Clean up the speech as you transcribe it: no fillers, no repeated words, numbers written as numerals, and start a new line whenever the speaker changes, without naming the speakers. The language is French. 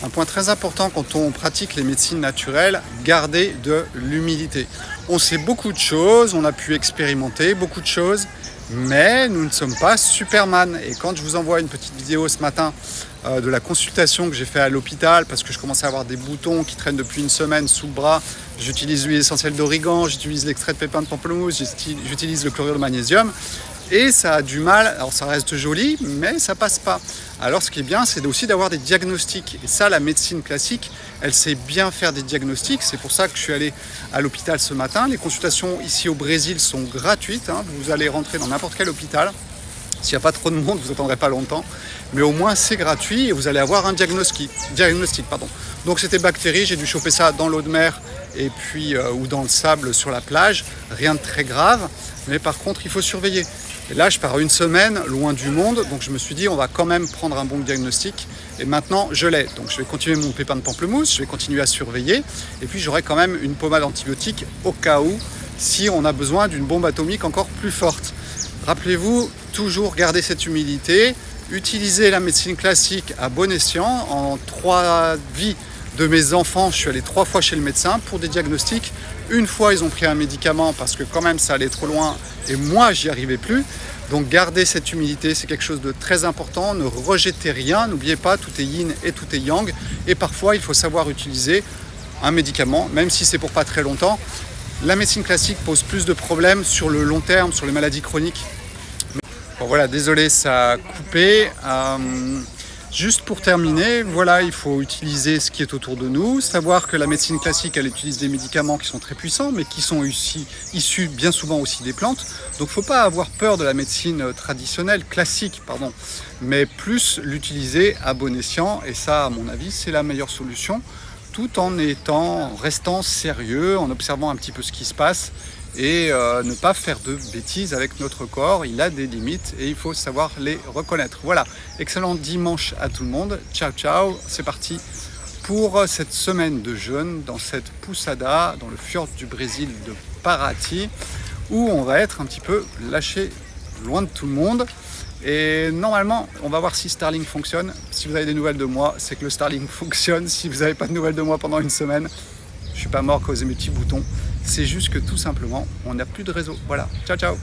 Un point très important quand on pratique les médecines naturelles, garder de l'humilité. On sait beaucoup de choses, on a pu expérimenter beaucoup de choses, mais nous ne sommes pas Superman. Et quand je vous envoie une petite vidéo ce matin de la consultation que j'ai fait à l'hôpital, parce que je commençais à avoir des boutons qui traînent depuis une semaine sous le bras, j'utilise l'huile essentielle d'origan, j'utilise l'extrait de pépins de pamplemousse, j'utilise le chlorure de magnésium, et ça a du mal, alors ça reste joli, mais ça passe pas. Alors ce qui est bien, c'est aussi d'avoir des diagnostics. Et ça, la médecine classique, elle sait bien faire des diagnostics. C'est pour ça que je suis allé à l'hôpital ce matin. Les consultations ici au Brésil sont gratuites. Vous allez rentrer dans n'importe quel hôpital. S'il n'y a pas trop de monde, vous n'attendrez pas longtemps. Mais au moins, c'est gratuit et vous allez avoir un diagnostic. Donc c'était bactéries, j'ai dû choper ça dans l'eau de mer et puis, ou dans le sable sur la plage. Rien de très grave, mais par contre, il faut surveiller. Et là, je pars une semaine loin du monde, donc je me suis dit, on va quand même prendre un bon diagnostic. Et maintenant, je l'ai. Donc je vais continuer mon pépin de pamplemousse, je vais continuer à surveiller. Et puis j'aurai quand même une pommade antibiotique au cas où, si on a besoin d'une bombe atomique encore plus forte. Rappelez-vous, toujours garder cette humilité, utiliser la médecine classique à bon escient. En 3 vies de mes enfants, je suis allé 3 fois chez le médecin pour des diagnostics. Une fois, ils ont pris un médicament parce que quand même ça allait trop loin et moi, j'y arrivais plus. Donc garder cette humilité, c'est quelque chose de très important. Ne rejetez rien, n'oubliez pas, tout est yin et tout est yang. Et parfois, il faut savoir utiliser un médicament, même si c'est pour pas très longtemps. La médecine classique pose plus de problèmes sur le long terme, sur les maladies chroniques. Bon, voilà, désolé, ça a coupé. Juste pour terminer, voilà, il faut utiliser ce qui est autour de nous, savoir que la médecine classique, elle utilise des médicaments qui sont très puissants, mais qui sont issus bien souvent aussi des plantes. Donc il ne faut pas avoir peur de la médecine traditionnelle, classique, mais plus l'utiliser à bon escient. Et ça, à mon avis, c'est la meilleure solution, tout en restant sérieux, en observant un petit peu ce qui se passe et ne pas faire de bêtises avec notre corps. Il a des limites et il faut savoir les reconnaître. Voilà, excellent dimanche à tout le monde. Ciao, ciao, c'est parti pour cette semaine de jeûne dans cette poussada, dans le fjord du Brésil de Paraty, où on va être un petit peu lâché loin de tout le monde. Et normalement, on va voir si Starlink fonctionne. Si vous avez des nouvelles de moi, c'est que le Starlink fonctionne. Si vous n'avez pas de nouvelles de moi pendant une semaine, je ne suis pas mort à cause de mes petits boutons. C'est juste que tout simplement, on n'a plus de réseau. Voilà, ciao ciao.